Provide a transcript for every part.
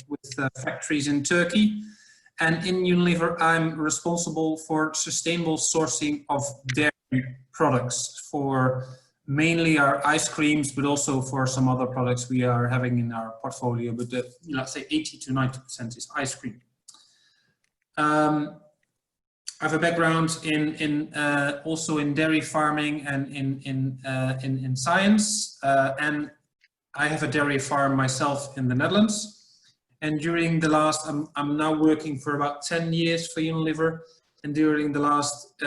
with factories in Turkey. And in Unilever, I'm responsible for sustainable sourcing of dairy products for mainly our ice creams, but also for some other products we are having in our portfolio. But let's say 80 to 90% is ice cream. I have a background also in dairy farming and in science, and I have a dairy farm myself in the Netherlands. And during the last, I'm now working for about 10 years for Unilever, and during the last,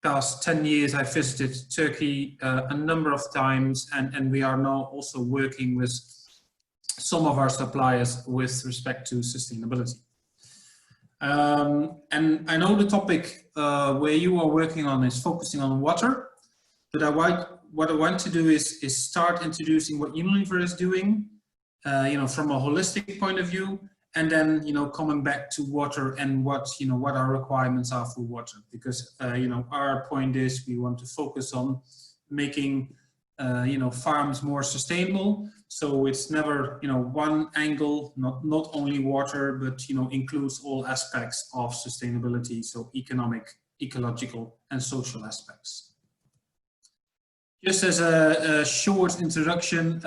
past 10 years, I visited Turkey a number of times, and we are now also working with some of our suppliers with respect to sustainability. And I know the topic where you are working on is focusing on water, but what I want to do is start introducing what Unilever is doing, from a holistic point of view, and then, coming back to water and what our requirements are for water. Because, our point is we want to focus on making, farms more sustainable. So it's never, one angle, not only water, but, includes all aspects of sustainability. So economic, ecological, and social aspects. Just as a short introduction,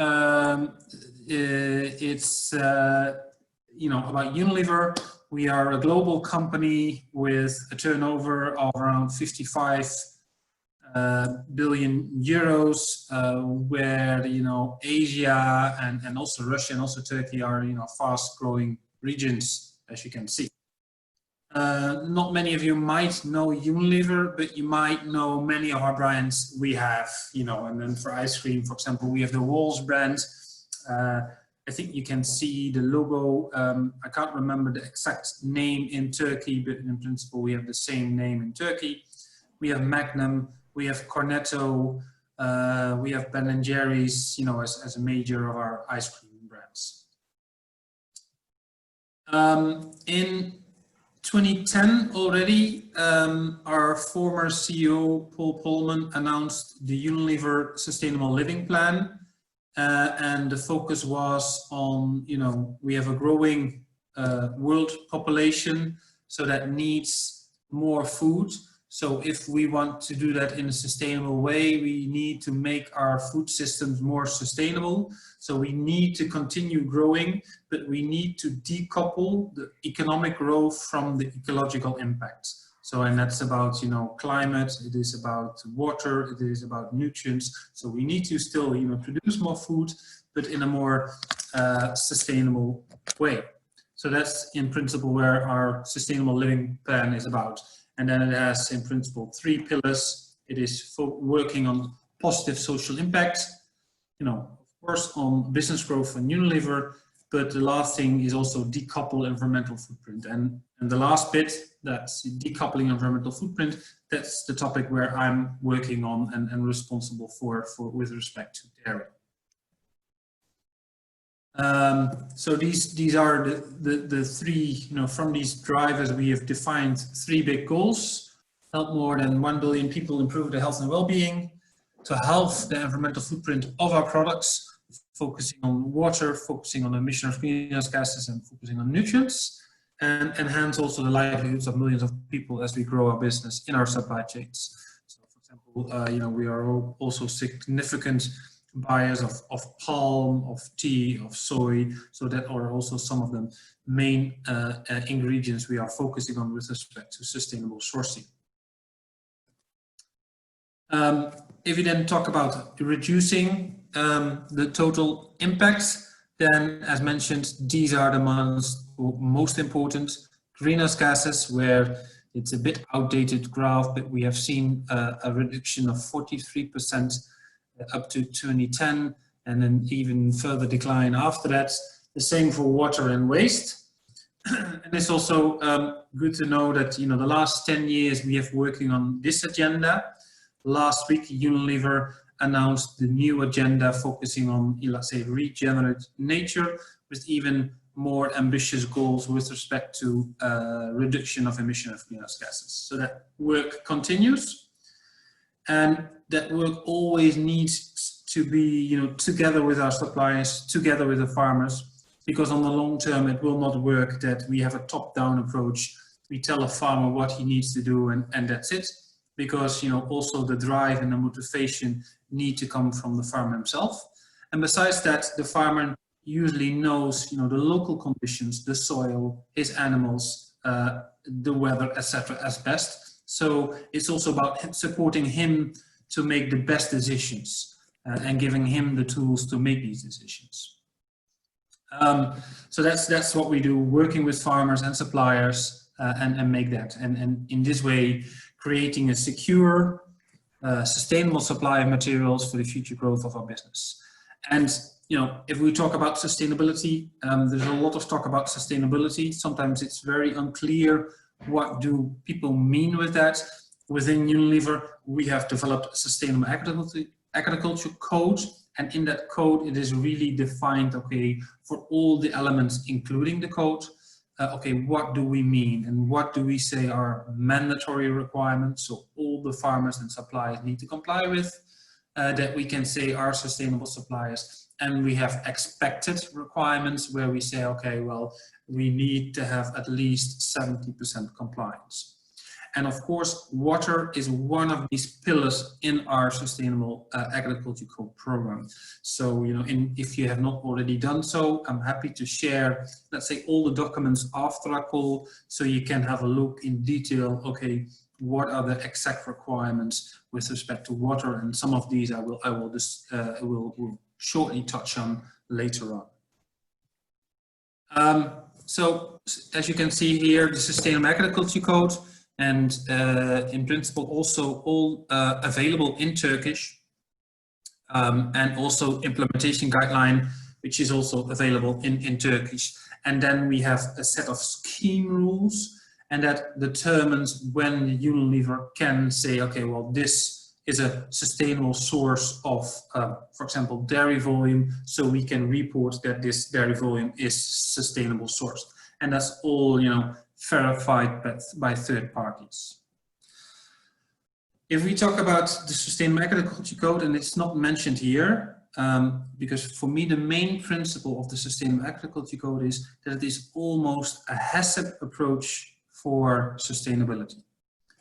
it's, about Unilever. We are a global company with a turnover of around 55 billion euros, where, Asia and also Russia and also Turkey are, fast growing regions, as you can see. Not many of you might know Unilever, but you might know many of our brands we have, and then for ice cream, for example, we have the Walls brand. I think you can see the logo. I can't remember the exact name in Turkey, but in principle, we have the same name in Turkey. We have Magnum, we have Cornetto, we have Ben & Jerry's, as a major of our ice cream brands. In 2010 already, our former CEO, Paul Polman, announced the Unilever Sustainable Living Plan. And the focus was on, we have a growing world population, so that needs more food. So if we want to do that in a sustainable way, we need to make our food systems more sustainable. So we need to continue growing, but we need to decouple the economic growth from the ecological impacts. So, and that's about, climate, it is about water, it is about nutrients. So we need to still, produce more food, but in a more sustainable way. So that's in principle where our sustainable living plan is about. And then it has in principle 3 pillars. It is working on positive social impact, of course on business growth and Unilever, but the last thing is also decouple environmental footprint. And the last bit, that's decoupling environmental footprint, that's the topic where I'm working on and responsible for with respect to dairy. So these are the 3, from these drivers we have defined 3 big goals: help more than 1 billion people improve their health and well-being, to halve the environmental footprint of our products, focusing on water, focusing on emission of greenhouse gases, and focusing on nutrients, and enhance also the livelihoods of millions of people as we grow our business in our supply chains. So, for example, we are also significant buyers of palm, of tea, of soy, so that are also some of the main ingredients we are focusing on with respect to sustainable sourcing. If we then talk about reducing the total impacts, then as mentioned, these are the most important. Greenhouse gases, where it's a bit outdated graph, but we have seen a reduction of 43% up to 2010, and then even further decline after that. The same for water and waste. And it's also good to know that, the last 10 years we have working on this agenda. Last week, Unilever announced the new agenda focusing on, let's say, regenerate nature, with even more ambitious goals with respect to reduction of emission of greenhouse gases. So that work continues, and that work always needs to be, together with our suppliers, together with the farmers. because on the long term it will not work that we have a top-down approach. We tell a farmer what he needs to do and that's it, because also the drive and the motivation need to come from the farmer himself. And besides that, the farmer usually knows the local conditions, the soil, his animals, the weather, etc. as best. So it's also about supporting him to make the best decisions and giving him the tools to make these decisions. So that's what we do, working with farmers and suppliers and make that. And in this way, creating a secure, sustainable supply of materials for the future growth of our business. And if we talk about sustainability, there's a lot of talk about sustainability. Sometimes it's very unclear what do people mean with that. Within Unilever, we have developed a sustainable agriculture code, and in that code it is really defined, okay, for all the elements including the code, okay, what do we mean and what do we say are mandatory requirements, so all the farmers and suppliers need to comply with, that we can say are sustainable suppliers. And we have expected requirements where we say, okay, well, we need to have at least 70% compliance. And of course, water is one of these pillars in our sustainable agriculture code program. So, if you have not already done so, I'm happy to share, let's say, all the documents after our call, so you can have a look in detail, okay, what are the exact requirements with respect to water, and some of these I will shortly touch on later on. So as you can see here, the Sustainable Agriculture Code, and in principle also all available in Turkish, and also implementation guideline, which is also available in Turkish. And then we have a set of scheme rules, and that determines when Unilever can say, okay, well, this is a sustainable source of, for example, dairy volume, so we can report that this dairy volume is sustainable source. And that's all, verified by third parties. If we talk about the Sustainable Agriculture Code, and it's not mentioned here, because for me the main principle of the Sustainable Agriculture Code is that it is almost a HACCP approach for sustainability.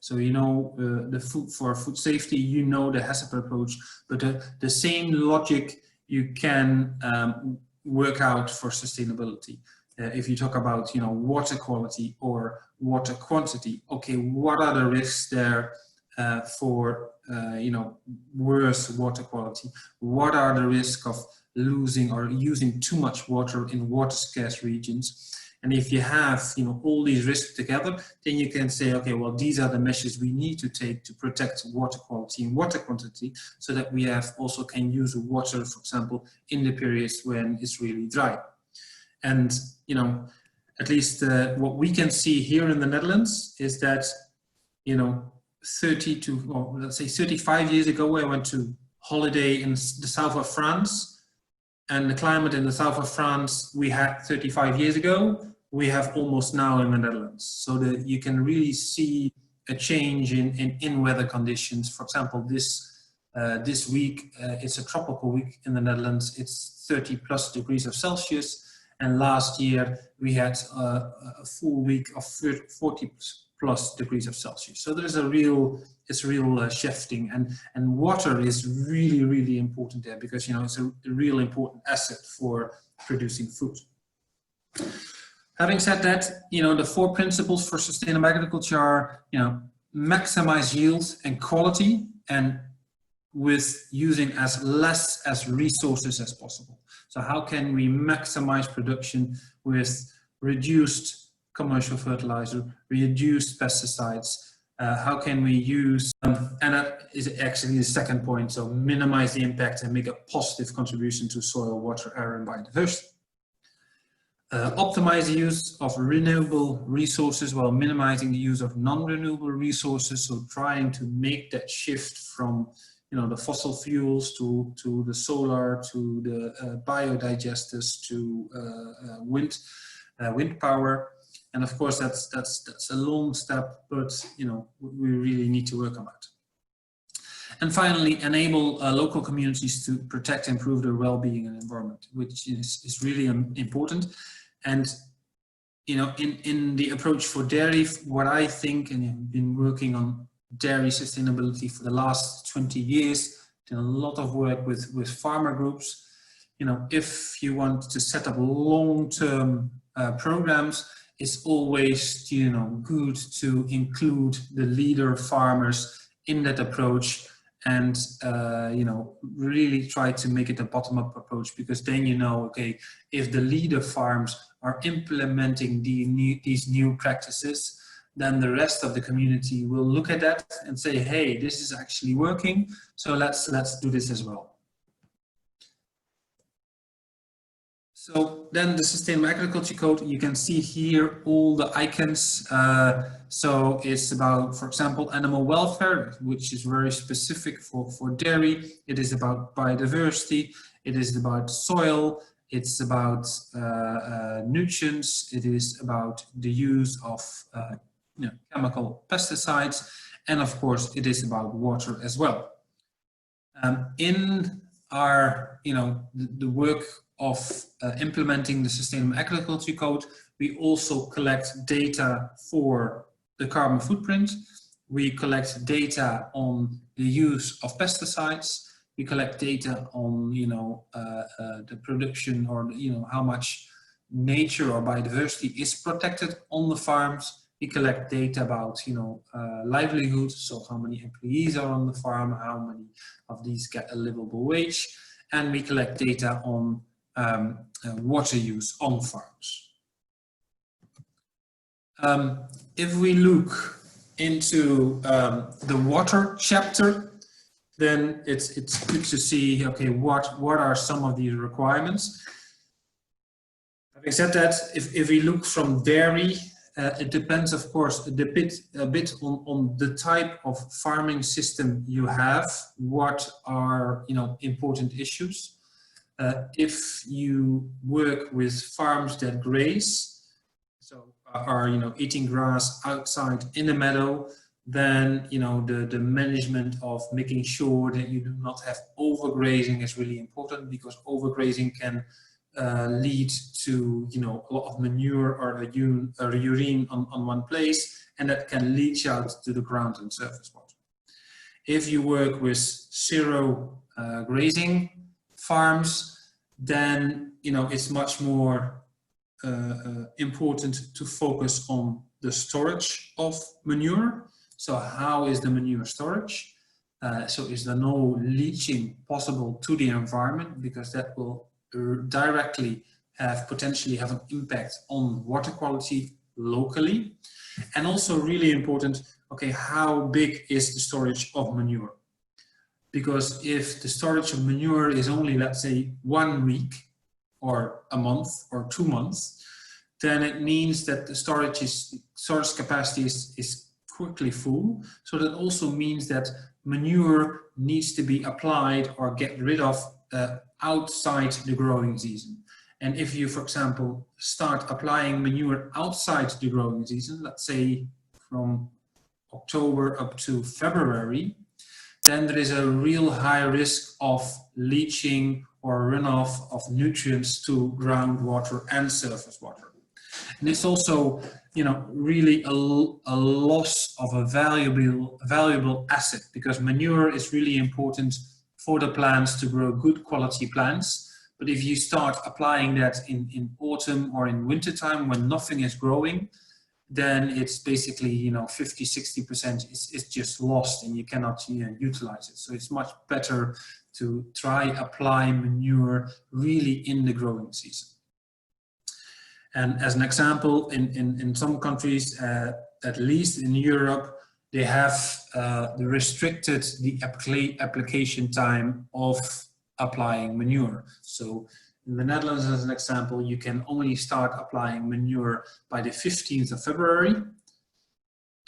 So the food for food safety, the HACCP approach, but the same logic you can work out for sustainability. If you talk about water quality or water quantity, okay, what are the risks there for worse water quality? What are the risks of losing or using too much water in water scarce regions? And if you have all these risks together, then you can say, okay, well, these are the measures we need to take to protect water quality and water quantity, so that we also can use water, for example, in the periods when it's really dry. And at least what we can see here in the Netherlands is that 35 years ago, I went to holiday in the south of France, and the climate in the south of France we had 35 years ago, we have almost now in the Netherlands. So that you can really see a change in weather conditions. For example, this week, it's a tropical week in the Netherlands. It's 30+ degrees of Celsius. And last year we had a full week of 40+ degrees of Celsius. So there's a real shifting, and water is really important there, because it's a real important asset for producing food. Having said that, the 4 principles for sustainable agriculture are, maximize yield and quality, and with using as less as resources as possible. So how can we maximize production with reduced commercial fertilizer, reduced pesticides? How can we use, and that is actually the second point, so minimize the impact and make a positive contribution to soil, water, air and biodiversity. Optimize the use of renewable resources while minimizing the use of non-renewable resources, so trying to make that shift from the fossil fuels to the solar, to the biodigesters, to wind power. And of course that's a long step, but we really need to work on that. And finally, enable local communities to protect and improve their well-being and environment, which is really important. And you know, in the approach for dairy, what I think, and I've been working on dairy sustainability for the last 20 years, done a lot of work with farmer groups. You know, if you want to set up long-term programs, it's always, you know, good to include the leader farmers in that approach, and you know, really try to make it a bottom-up approach, because then you know, okay, if the leader farms are implementing these new practices, then the rest of the community will look at that and say, hey, this is actually working, so let's do this as well. So then the Sustainable Agriculture Code, you can see here all the icons. So it's about, for example, animal welfare, which is very specific for dairy. It is about biodiversity. It is about soil. It's about nutrients. It is about the use of you know, chemical pesticides. And of course, it is about water as well. In our, you know, the work of implementing the Sustainable Agriculture Code, we also collect data for the carbon footprint. We collect data on the use of pesticides. We collect data on, you know, the production, or, you know, how much nature or biodiversity is protected on the farms. We collect data about, you know, livelihood, so how many employees are on the farm, how many of these get a livable wage, and we collect data on water use on farms. If we look into the water chapter, then it's good to see, okay, what are some of these requirements. Having said that, if we look from dairy, it depends, of course, a bit on the type of farming system you have. What are, you know, important issues? If you work with farms that graze, so are, you know, eating grass outside in the meadow, then, you know, the management of making sure that you do not have overgrazing is really important, because overgrazing can lead to, you know, a lot of manure or urine on one place, and that can leach out to the ground and surface water. If you work with zero grazing farms, then, you know, it's much more important to focus on the storage of manure. So how is the manure storage? So is there no leaching possible to the environment, because that will directly potentially have an impact on water quality locally. And also really important, okay, how big is the storage of manure? Because if the storage of manure is only, let's say, 1 week or a month or 2 months, then it means that the storage capacity is quickly full. So that also means that manure needs to be applied or get rid of outside the growing season. And if you, for example, start applying manure outside the growing season, let's say from October up to February, then there is a real high risk of leaching or runoff of nutrients to groundwater and surface water. And it's also, you know, really a loss of a valuable asset, because manure is really important for the plants to grow good quality plants. But if you start applying that in autumn or in winter time when nothing is growing, then it's basically, you know, 50–60% is just lost, and you cannot, you know, utilize it. So it's much better to try apply manure really in the growing season. And as an example, in some countries, at least in Europe, they have restricted the application time of applying manure. So in the Netherlands, as an example, you can only start applying manure by the 15th of February,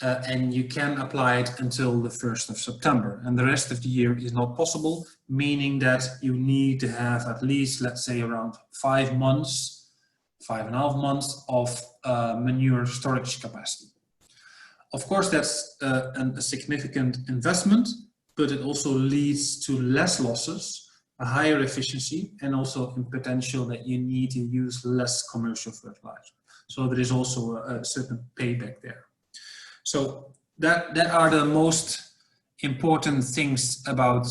and you can apply it until the 1st of September. And the rest of the year is not possible, meaning that you need to have at least, let's say, around 5 months, 5.5 months of manure storage capacity. Of course, that's a significant investment, but it also leads to less losses, a higher efficiency, and also in potential that you need to use less commercial fertilizer. So there is also a certain payback there. So that are the most important things about,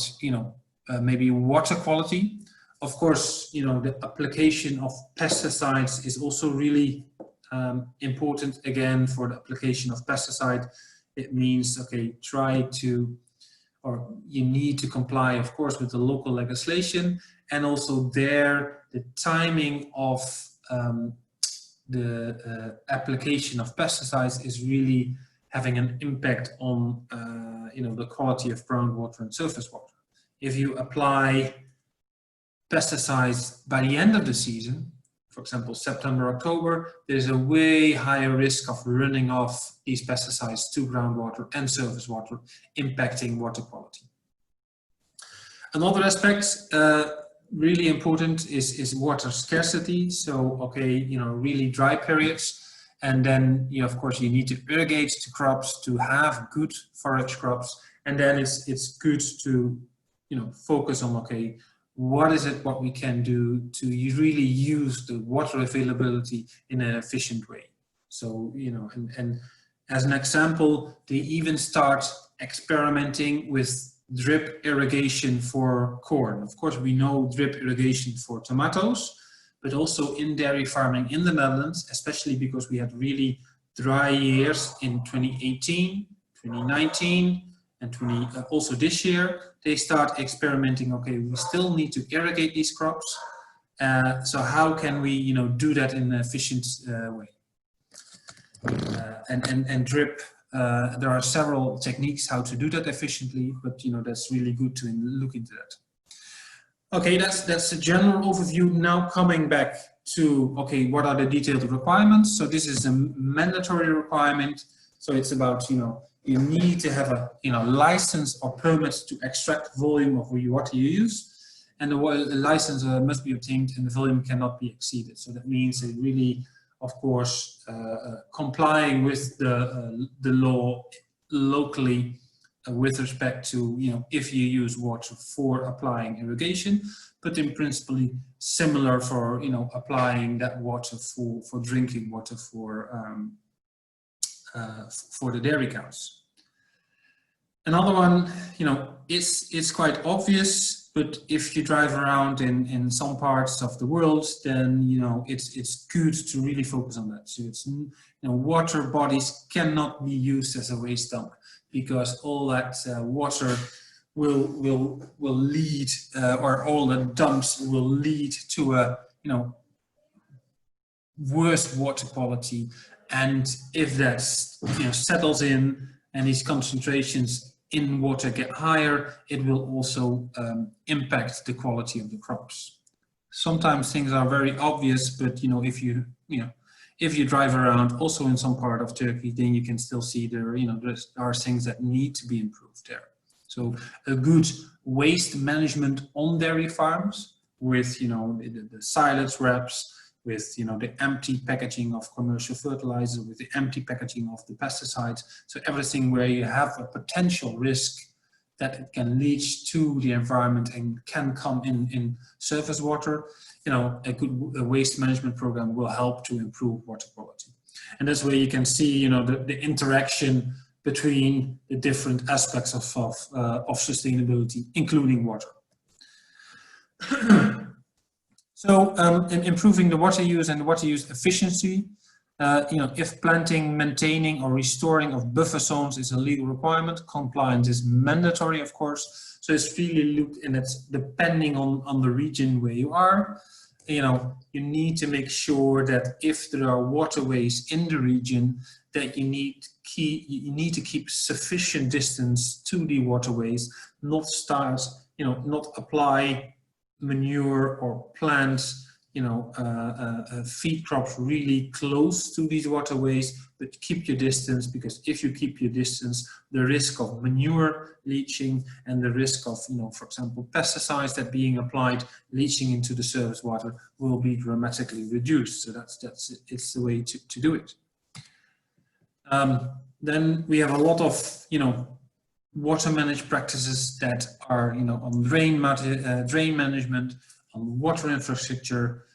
maybe water quality. Of course, the application of pesticides is also really important. Again, for the application of pesticide, it means, okay, you need to comply, of course, with the local legislation, and also there, the timing of the application of pesticides is really having an impact on, the quality of groundwater and surface water. If you apply pesticides by the end of the season, for example, September, October, there's a way higher risk of running off these pesticides to groundwater and surface water, impacting water quality. Another aspect, really important, is water scarcity. So, okay, really dry periods. And then, of course, you need to irrigate the crops to have good forage crops. And then it's good to, focus on, okay, what we can do to really use the water availability in an efficient way. So, and as an example, they even start experimenting with drip irrigation for corn. Of course, we know drip irrigation for tomatoes, but also in dairy farming in the Netherlands, especially because we had really dry years in 2018, 2019, and also this year, they start experimenting, okay, we still need to irrigate these crops. So how can we, do that in an efficient way? And drip, there are several techniques how to do that efficiently, but that's really good to look into that. Okay, that's a general overview. Now coming back to, okay, what are the detailed requirements? So this is a mandatory requirement. So it's about, you need to have a license or permit to extract volume of water you use, and the license must be obtained and the volume cannot be exceeded. So that means it really, of course, complying with the law locally with respect to if you use water for applying irrigation, but in principle similar for applying that water for drinking water for the dairy cows. Another one, it's quite obvious, but if you drive around in some parts of the world, then it's good to really focus on that. So it's water bodies cannot be used as a waste dump, because all that water will lead, or all the dumps will lead to a worse water quality. And if that settles in and these concentrations in water get higher, it will also impact the quality of the crops. Sometimes things are very obvious, but if you drive around also in some part of Turkey, then you can still see there are things that need to be improved there. So a good waste management on dairy farms with the silage wraps, with the empty packaging of commercial fertilizer, with the empty packaging of the pesticides. So everything where you have a potential risk that it can lead to the environment and can come in surface water, a good waste management program will help to improve water quality. And that's where you can see the interaction between the different aspects of sustainability, including water. So in improving the water use and the water use efficiency, if planting, maintaining or restoring of buffer zones is a legal requirement, compliance is mandatory, of course. So it's really looked, and it's depending on the region where you are. You need to make sure that if there are waterways in the region, that you need to keep sufficient distance to the waterways, not apply manure or plant feed crops really close to these waterways, but keep your distance, because if you keep your distance, the risk of manure leaching and the risk of for example pesticides that being applied leaching into the surface water will be dramatically reduced. So it's the way to do it. Then we have a lot of water management practices that are, on drain management, on water infrastructure,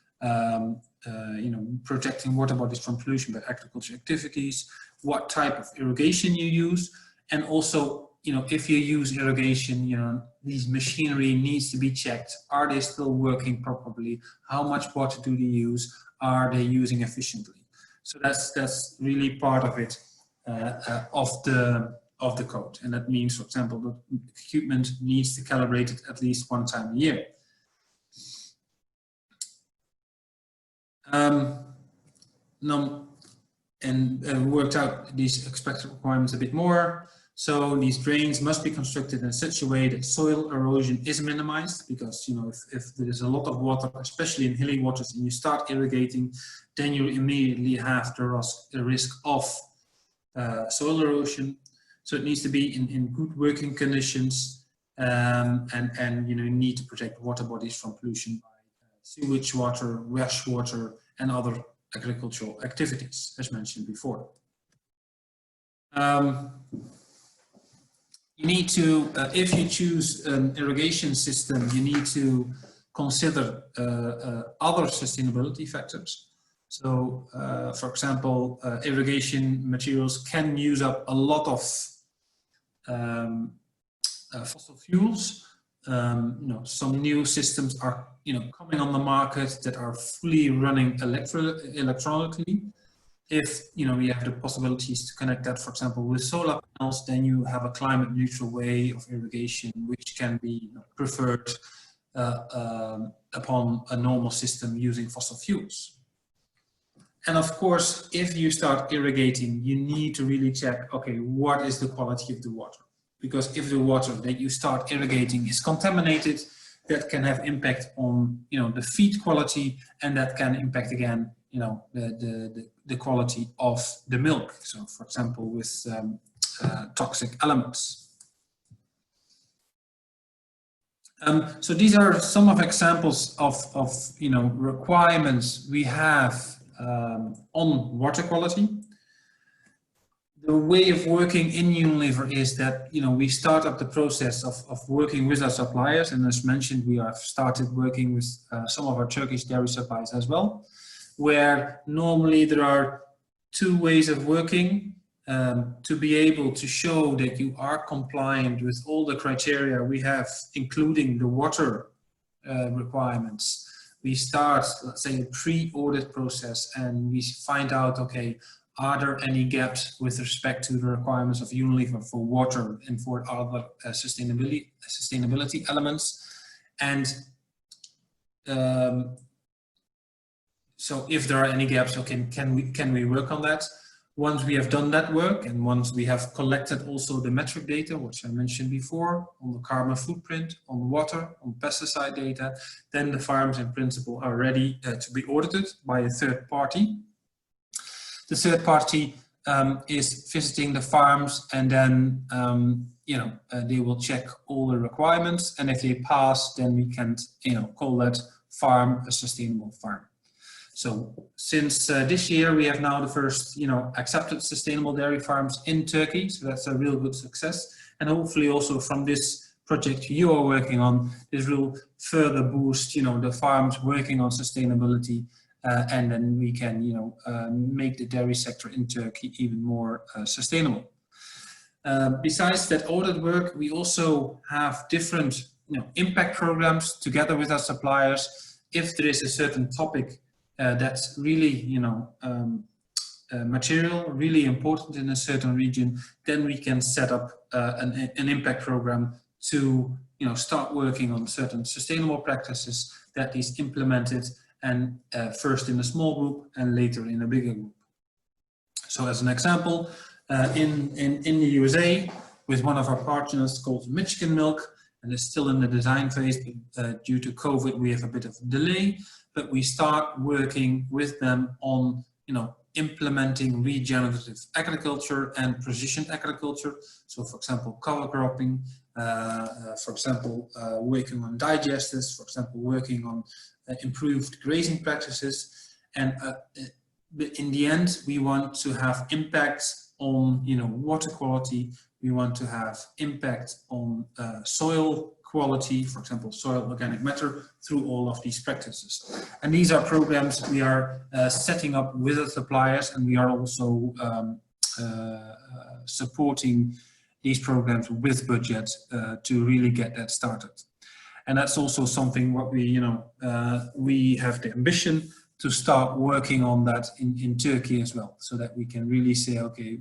protecting water bodies from pollution by agricultural activities, what type of irrigation you use, and also, if you use irrigation, these machinery needs to be checked. Are they still working properly? How much water do they use? Are they using efficiently? So that's really part of it, of the code, and that means, for example, that equipment needs to calibrate it at least one time a year. Worked out these expected requirements a bit more. So these drains must be constructed in such a way that soil erosion is minimized, because if there is a lot of water, especially in hilly waters, and you start irrigating, then you immediately have the risk of soil erosion. So it needs to be in good working conditions, and you need to protect water bodies from pollution by sewage water, wash water, and other agricultural activities, as mentioned before. You need to, if you choose an irrigation system, you need to consider other sustainability factors. So, for example, irrigation materials can use up a lot of fossil fuels. Some new systems are coming on the market that are fully running electronically. If we have the possibilities to connect that, for example, with solar panels, then you have a climate neutral way of irrigation, which can be preferred upon a normal system using fossil fuels. And of course, if you start irrigating, you need to really check, okay, what is the quality of the water? Because if the water that you start irrigating is contaminated, that can have impact on the feed quality, and that can impact again the quality of the milk. So, for example, with toxic elements. So these are some of examples of requirements we have on water quality. The way of working in Unilever is that we start up the process of working with our suppliers, and as mentioned, we have started working with some of our Turkish dairy suppliers as well, where normally there are two ways of working to be able to show that you are compliant with all the criteria we have, including the water requirements. We start, let's say, a pre-audit process, and we find out, okay, are there any gaps with respect to the requirements of Unilever for water and for other sustainability elements? And so if there are any gaps, okay, can we work on that? Once we have done that work, and once we have collected also the metric data, which I mentioned before, on the carbon footprint, on water, on pesticide data, then the farms in principle are ready to be audited by a third party. The third party is visiting the farms, and then they will check all the requirements, and if they pass, then we can call that farm a sustainable farm. So since this year, we have now the first accepted sustainable dairy farms in Turkey, so that's a real good success, and hopefully also from this project you are working on, this will further boost the farms working on sustainability. And then we can, make the dairy sector in Turkey even more sustainable. Besides that audit work, we also have different, impact programs together with our suppliers. If there is a certain topic that's really, material, really important in a certain region, then we can set up an impact program to, start working on certain sustainable practices that is implemented. And first in a small group and later in a bigger group. So as an example, in the USA, with one of our partners called Michigan Milk, and it's still in the design phase, but due to COVID, we have a bit of a delay, but we start working with them on, implementing regenerative agriculture and precision agriculture. So for example, cover cropping, for example, working on digesters, for example, working on improved grazing practices, and in the end we want to have impacts on water quality, We want to have impact on soil quality, for example, soil organic matter, through all of these practices. And these are programs we are setting up with the suppliers, and we are also supporting these programs with budget to really get that started. And that's also something what we, we have the ambition to start working on that in Turkey as well, so that we can really say, okay,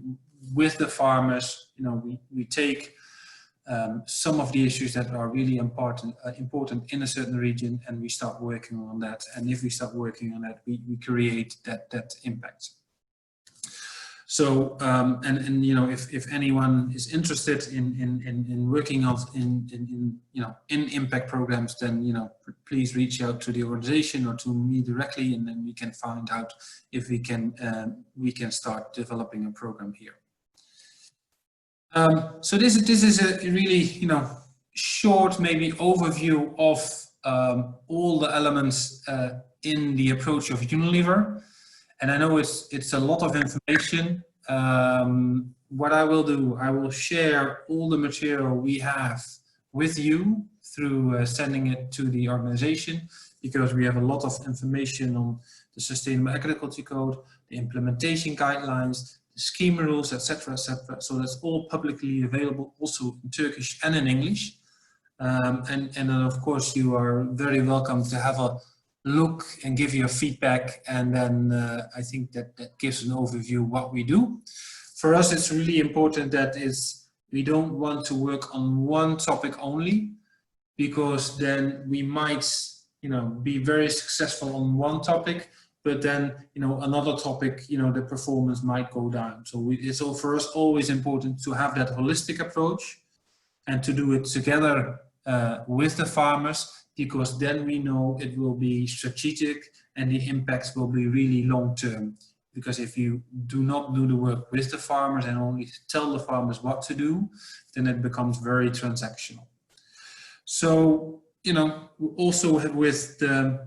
with the farmers, we take some of the issues that are really important in a certain region, and we start working on that. And if we start working on that, we create that impact. So, if anyone is interested in working on in impact programs, then please reach out to the organization or to me directly, and then we can find out if we can start developing a program here. So this is a really short maybe overview of all the elements in the approach of Unilever. And I know it's a lot of information. What I will do, I will share all the material we have with you through sending it to the organization, because we have a lot of information on the Sustainable Agriculture Code, the implementation guidelines, the scheme rules, etc., etc. So that's all publicly available, also in Turkish and in English. And then of course you are very welcome to have a look and give your feedback, and then I think that gives an overview of what we do. For us, it's really important that we don't want to work on one topic only, because then we might be very successful on one topic, but then another topic, the performance might go down. So it's for us always important to have that holistic approach and to do it together with the farmers, because then we know it will be strategic and the impacts will be really long-term. Because if you do not do the work with the farmers and only tell the farmers what to do, then it becomes very transactional. So, also with the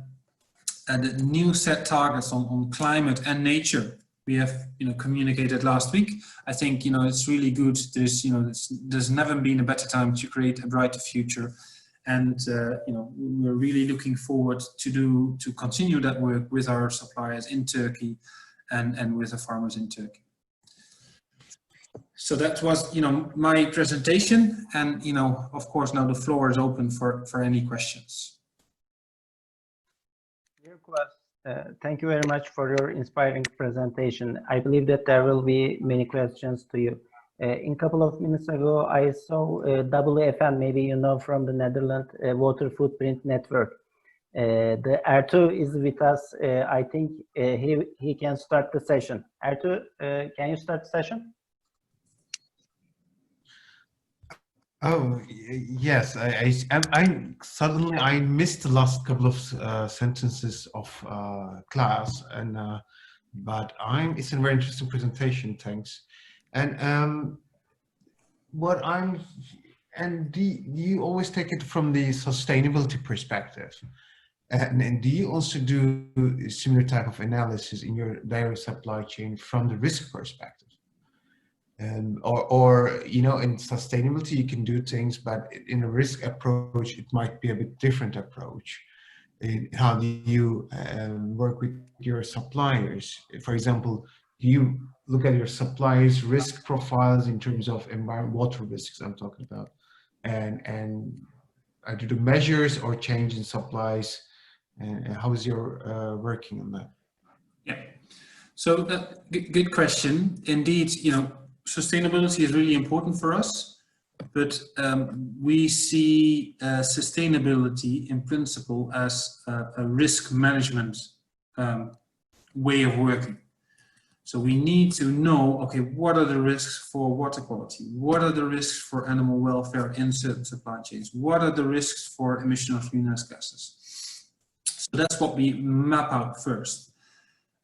new set targets on climate and nature, we have communicated last week. I think it's really good. There's never been a better time to create a brighter future. And we're really looking forward to continue that work with our suppliers in Turkey and with the farmers in Turkey. So that was my presentation, and of course now the floor is open for any questions. Dear Klass, thank you very much for your inspiring presentation. I believe that there will be many questions to you. In a couple of minutes ago, I saw WFN, maybe from the Netherlands, Water Footprint Network. The Ertuğ is with us. I think he can start the session. Ertuğ, can you start the session? Oh, yes. I suddenly missed the last couple of sentences of Klass, but it's a very interesting presentation. Thanks. And do you always take it from the sustainability perspective? And do you also do a similar type of analysis in your dairy supply chain from the risk perspective? Or in sustainability you can do things, but in a risk approach it might be a bit different approach. How do you work with your suppliers? For example, do you look at your suppliers' risk profiles in terms of water risks I'm talking about, and do the measures or change in supplies, and how is your working on that? Yeah, so good question. Indeed, sustainability is really important for us, but we see sustainability in principle as a risk management way of working. So we need to know, okay, what are the risks for water quality? What are the risks for animal welfare in certain supply chains? What are the risks for emission of greenhouse gases? So that's what we map out first.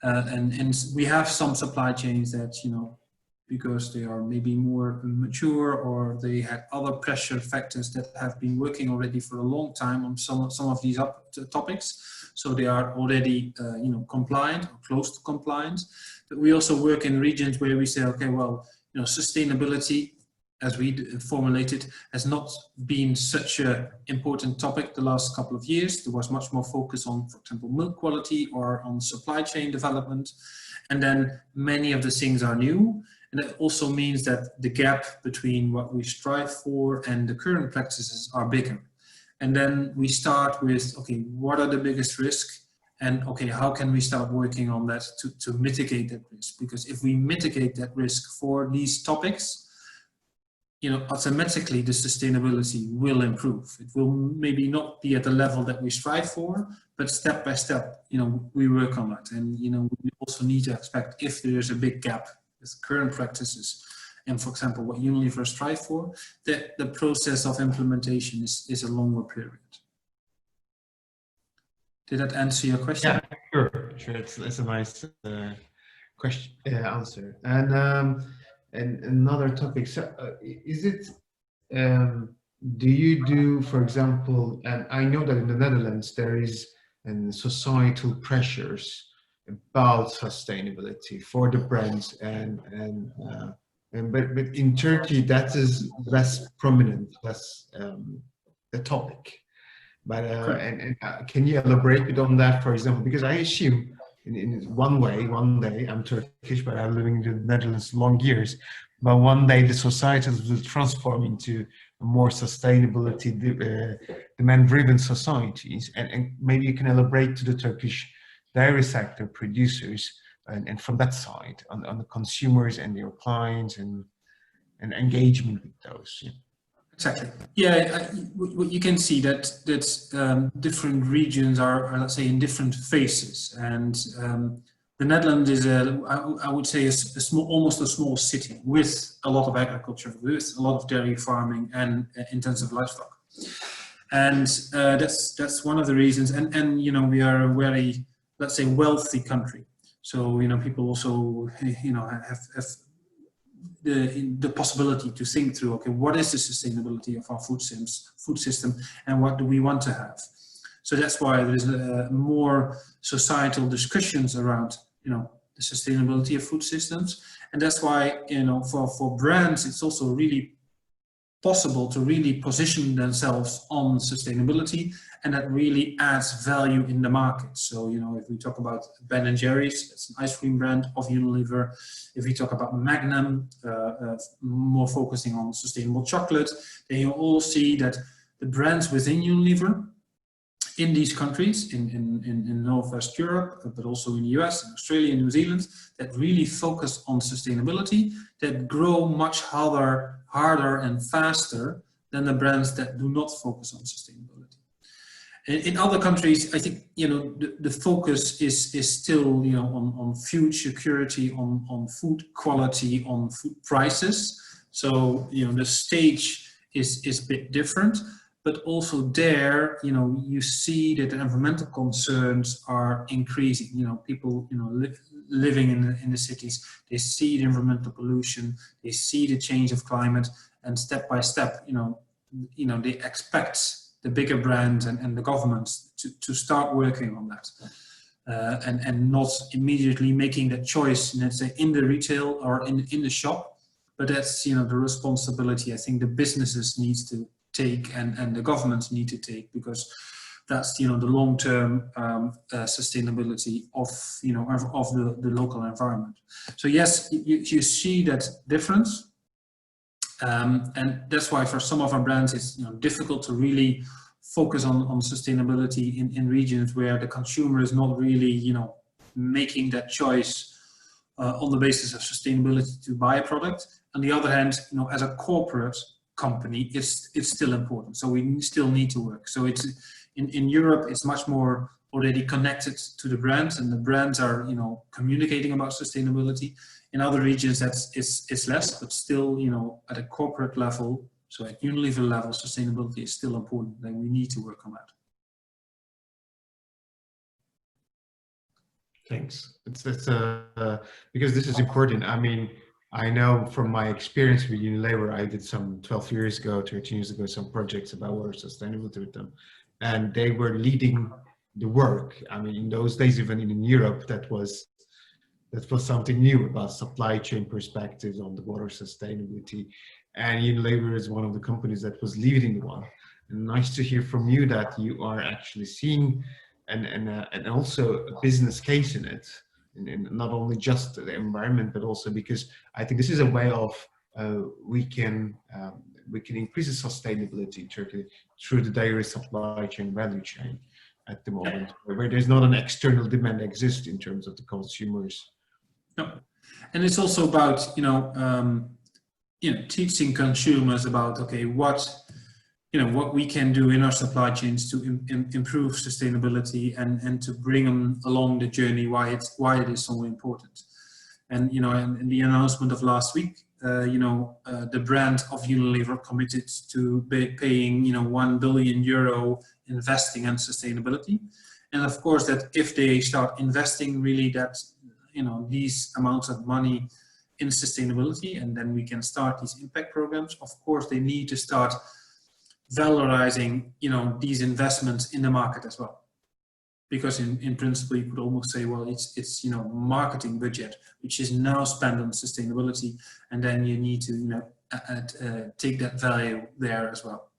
And we have some supply chains that, because they are maybe more mature or they had other pressure factors that have been working already for a long time on some of these topics. So they are already, compliant or close to compliant. But we also work in regions where we say, okay, well, sustainability as we formulated, has not been such an important topic the last couple of years. There was much more focus on, for example, milk quality or on supply chain development. And then many of the things are new. And that also means that the gap between what we strive for and the current practices are bigger. And then we start with, okay, what are the biggest risks? And okay, how can we start working on that to mitigate that risk? Because if we mitigate that risk for these topics, automatically the sustainability will improve. It will maybe not be at the level that we strive for, but step by step, we work on that. And, we also need to expect if there is a big gap with current practices and, for example, what Unilever strive for, that the process of implementation is a longer period. Did that answer your question? Yeah, sure. It's a nice question, answer. And another topic. So, is it? Do you do, for example? And I know that in the Netherlands there is societal pressures about sustainability for the brands, but in Turkey that is less prominent, less the topic. But can you elaborate a bit on that, for example? Because I assume in one day, I'm Turkish, but I'm living in the Netherlands long years. But one day the societies will transform into more sustainability, demand-driven societies. And maybe you can elaborate to the Turkish dairy sector producers and from that side on the consumers and your clients and engagement with those. Yeah. Exactly. Yeah, you can see that different regions are, let's say, in different phases, and the Netherlands is I would say, almost a small city with a lot of agriculture, with a lot of dairy farming and intensive livestock, and that's one of the reasons. And we are a very, let's say, wealthy country, so people also have the possibility to think through, okay, what is the sustainability of our food system and what do we want to have? So that's why there's more societal discussions around, the sustainability of food systems. And that's why, for brands, it's also really possible to really position themselves on sustainability, and that really adds value in the market. So, if we talk about Ben & Jerry's, that's an ice cream brand of Unilever. If we talk about Magnum, more focusing on sustainable chocolate, then you all see that the brands within Unilever in these countries, in Northwest Europe, but also in the US, and Australia, and New Zealand, that really focus on sustainability, that grow much harder and faster than the brands that do not focus on sustainability. In other countries, I think, the focus is still, on food security, on food quality, on food prices. So, the stage is a bit different. But also there, you see that the environmental concerns are increasing. People, living in the cities, they see the environmental pollution, they see the change of climate, and step by step, they expect the bigger brands and the governments to start working on that, and not immediately making that choice, let's say, in the retail or in the shop. But that's, the responsibility I think the businesses needs to take and the governments need to take, because that's, the long-term sustainability of the local environment. So yes, you see that difference, and that's why for some of our brands it's difficult to really focus on sustainability in regions where the consumer is not really making that choice on the basis of sustainability to buy a product. On the other hand, as a corporate company, it's still important. So we still need to work. So it's in Europe, it's much more already connected to the brands, and the brands are communicating about sustainability. In other regions, it's less, but still at a corporate level, so at Unilever level, sustainability is still important, and we need to work on that. Thanks. It's because this is important. I mean, I know from my experience with Unilever, I did some 12 years ago, 13 years ago, some projects about water sustainability with them, and they were leading the work. I mean, in those days, even in Europe, that was something new about supply chain perspectives on the water sustainability. and Unilever is one of the companies that was leading one. And nice to hear from you that you are actually seeing and also a business case in it, and not only just the environment, but also because I think this is a way of we can increase the sustainability in Turkey through the dairy supply chain value chain at the moment, where there's not an external demand exists in terms of the consumers. No. And it's also about teaching consumers about, okay, what we can do in our supply chains to improve sustainability and to bring them along the journey, why it is so important. And in the announcement of last week, the brand of Unilever committed to paying 1 billion euro investing in sustainability. And of course, that if they start investing really that these amounts of money in sustainability, and then we can start these impact programs, of course they need to start valorizing these investments in the market as well, because in principle you could almost say, well, it's marketing budget which is now spent on sustainability, and then you need to take that value there as well.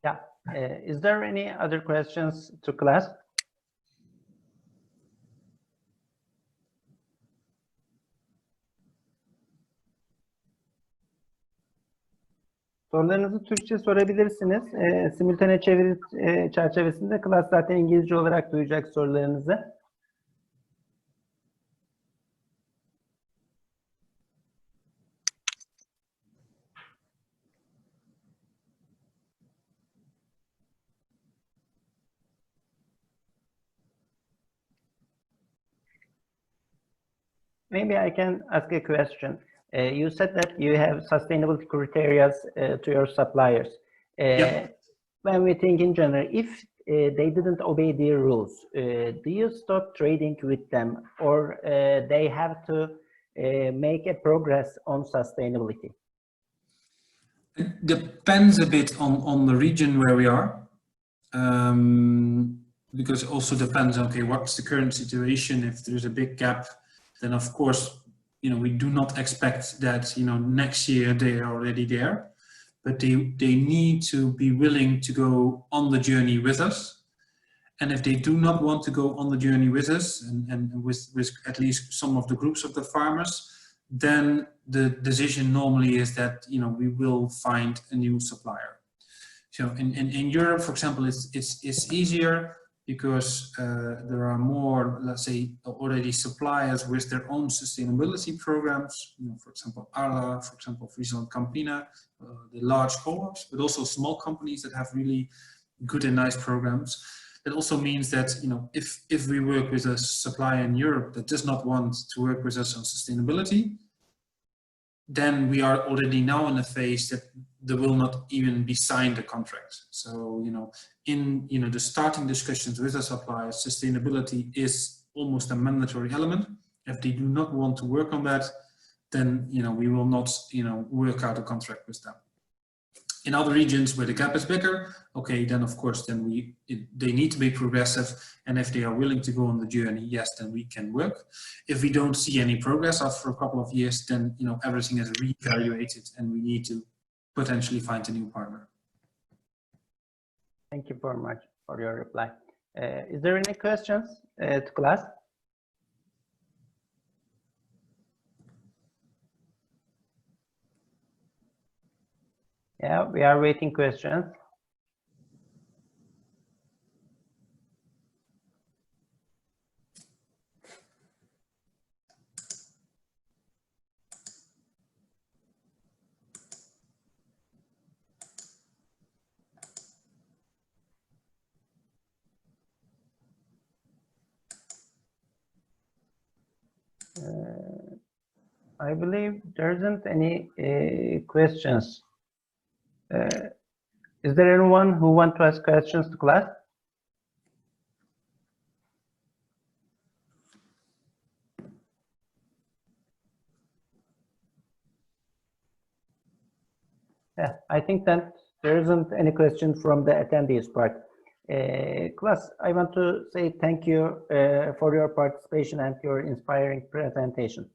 Yeah. Is there any other questions to Klass? Sorularınızı Türkçe sorabilirsiniz. Simultane çeviri çerçevesinde Klass zaten İngilizce olarak duyacak sorularınızı. Maybe I can ask a question. You said that you have sustainability criteria to your suppliers. Yeah. When we think in general, if they didn't obey their rules, do you stop trading with them, or they have to make a progress on sustainability? It depends a bit on the region where we are, because it also depends, okay, what's the current situation. If there's a big gap, then of course, we do not expect that, next year they are already there, but they need to be willing to go on the journey with us. And if they do not want to go on the journey with us and with at least some of the groups of the farmers, then the decision normally is that, we will find a new supplier. So in Europe, for example, it's easier, because there are more, let's say, already suppliers with their own sustainability programs. For example, Arla, for example, Friesland Campina, the large co-ops, but also small companies that have really good and nice programs. That also means that, if we work with a supplier in Europe that does not want to work with us on sustainability, then we are already now in a phase that there will not even be signed a contract. So, in the starting discussions with the suppliers, sustainability is almost a mandatory element. If they do not want to work on that, then we will not work out a contract with them. In other regions where the gap is bigger, okay, then of course they need to be progressive, and if they are willing to go on the journey, yes, then we can work. If we don't see any progress after a couple of years, then everything is reevaluated and we need to potentially find a new partner. Thank you very much for your reply. Is there any questions to Klass? Yeah, we are waiting questions. I believe there isn't any questions. Is there anyone who wants to ask questions to Klass? Yeah, I think that there isn't any question from the attendees part. Klass, I want to say thank you for your participation and your inspiring presentation.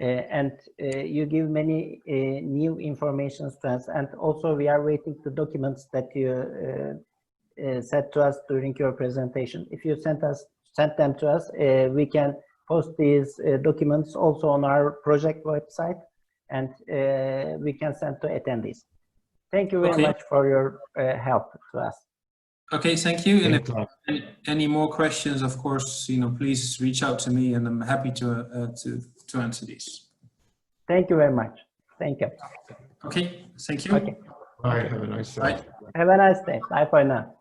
And you give many new information to us, and also we are waiting the documents that you said to us during your presentation. If you sent them to us, we can post these documents also on our project website, and we can send to attendees. Thank you very much for your help to us. Okay, thank you. And if any more questions, of course, please reach out to me, and I'm happy to answer these. Thank you very much. Thank you. Okay, thank you. Okay. Bye. Have a nice day. Bye. Have a nice day. Bye for now.